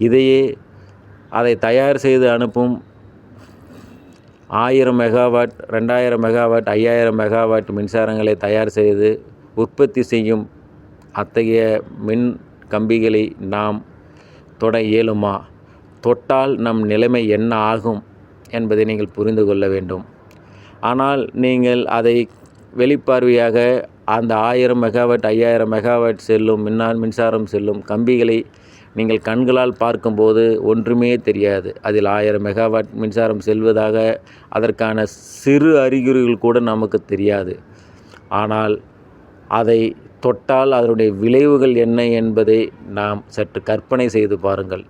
இதையே அதை தயார் செய்து அனுப்பும் 1000 மெகாவாட், 2000 மெகாவாட், 5000 மெகாவாட் மின்சாரங்களை தயார் செய்து உற்பத்தி செய்யும் அத்தகைய மின் கம்பிகளை நாம் தொட இயலுமா? தொட்டால் நம் நிலைமை என்ன ஆகும் என்பதை நீங்கள் புரிந்து கொள்ள வேண்டும். ஆனால் நீங்கள் அதை வெளிப்பார்வையாக அந்த 1000 மெகாவாட், 5000 மெகாவாட் செல்லும் மின்சாரம் செல்லும் கம்பிகளை நீங்கள் கண்களால் பார்க்கும்போது ஒன்றுமே தெரியாது. அதில் 1000 மெகாவாட் மின்சாரம் செல்வதாக அதற்கான சிறு அறிகுறிகள் கூட நமக்கு தெரியாது. ஆனால் அதை தொட்டால் அதனுடைய விளைவுகள் என்ன என்பதை நாம் சற்று கற்பனை செய்து பாருங்கள்.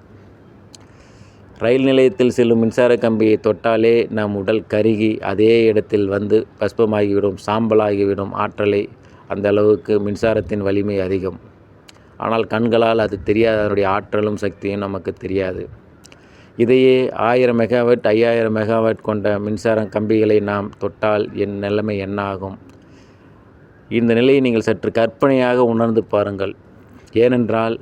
ரயில் நிலையத்தில் செல்லும் மின்சார கம்பியை தொட்டாலே நம் உடல் கருகி அதே இடத்தில் வந்து பஸ்பமாகிவிடும், சாம்பலாகிவிடும். ஆற்றலை அந்த அளவுக்கு மின்சாரத்தின் வலிமை அதிகம். ஆனால் கண்களால் அது தெரியாது, அதனுடைய ஆற்றலும் சக்தியும் நமக்கு தெரியாது. இதையே 1000 மெகாவாட், 5000 மெகாவாட் கொண்ட மின்சார கம்பிகளை நாம் தொட்டால் என் நிலைமை என்ன ஆகும்? இந்த நிலையை நீங்கள் சற்று கற்பனையாக உணர்ந்து பாருங்கள். ஏனென்றால்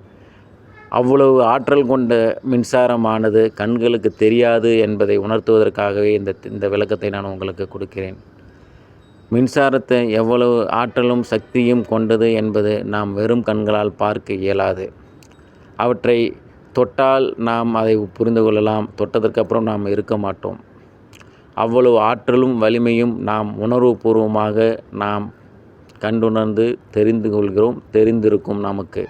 அவ்வளவு ஆற்றல் கொண்ட மின்சாரமானது கண்களுக்கு தெரியாது என்பதை உணர்த்துவதற்காகவே இந்த விளக்கத்தை நான் உங்களுக்கு கொடுக்கிறேன். மின்சாரத்தை எவ்வளவு ஆற்றலும் சக்தியும் கொண்டது என்பது நாம் வெறும் கண்களால் பார்க்க இயலாது. அவற்றை தொட்டால் நாம் அதை புரிந்து கொள்ளலாம். தொட்டதற்கப்புறம் நாம் இருக்க மாட்டோம். அவ்வளவு ஆற்றலும் வலிமையும் நாம் உணர்வுபூர்வமாக நாம் கண்டுணர்ந்து தெரிந்து கொள்கிறோம், தெரிந்திருக்கும். நமக்கு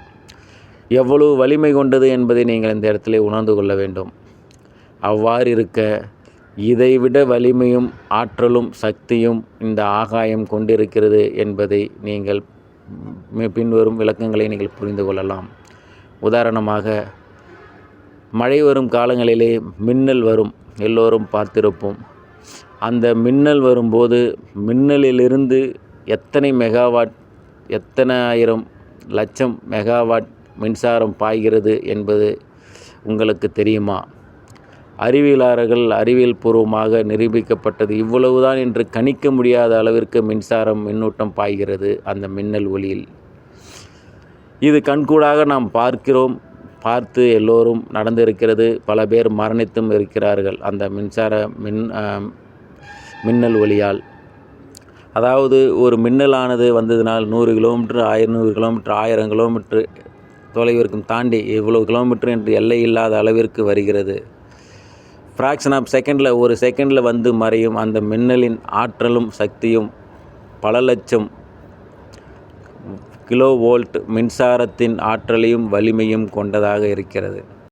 எவ்வளவு வலிமை கொண்டது என்பதை நீங்கள் இந்த இடத்துல உணர்ந்து கொள்ள வேண்டும். அவ்வாறு இருக்க இதைவிட வலிமையும் ஆற்றலும் சக்தியும் இந்த ஆகாயம் கொண்டிருக்கிறது என்பதை நீங்கள் பின்வரும் விளக்கங்களை நீங்கள் புரிந்து கொள்ளலாம். உதாரணமாக, மழை வரும் காலங்களிலே மின்னல் வரும், எல்லோரும் பார்த்திருப்போம். அந்த மின்னல் வரும்போது மின்னலிலிருந்து எத்தனை மெகாவாட், எத்தனை ஆயிரம் லட்சம் மெகாவாட் மின்சாரம் பாய்கிறது என்பது உங்களுக்கு தெரியுமா? அறிவியலாளர்கள் அறிவியல் பூர்வமாக நிரூபிக்கப்பட்டது இவ்வளவுதான் என்று கணிக்க முடியாத அளவிற்கு மின்னூட்டம் பாய்கிறது அந்த மின்னல் ஒளியில். இது கண்கூடாக நாம் பார்க்கிறோம், பார்த்து எல்லோரும் நடந்திருக்கிறது. பல பேர் மரணித்தும் இருக்கிறார்கள் அந்த மின்னல் ஒளியால். அதாவது ஒரு மின்னலானது வந்ததினால் 100 கிலோமீட்டர், 500 கிலோமீட்டர், 1000 கிலோமீட்டர் தொலைவிற்கும் தாண்டி இவ்வளவு கிலோமீட்டர் என்று எல்லை இல்லாத அளவிற்கு வருகிறது. ஃப்ராக்ஷன் ஆஃப் செகண்டில், ஒரு செகண்டில் வந்து மறையும் அந்த மின்னலின் ஆற்றலும் சக்தியும் பல லட்சம் கிலோ வோல்ட் மின்சாரத்தின் ஆற்றலையும் வலிமையும் கொண்டதாக இருக்கிறது.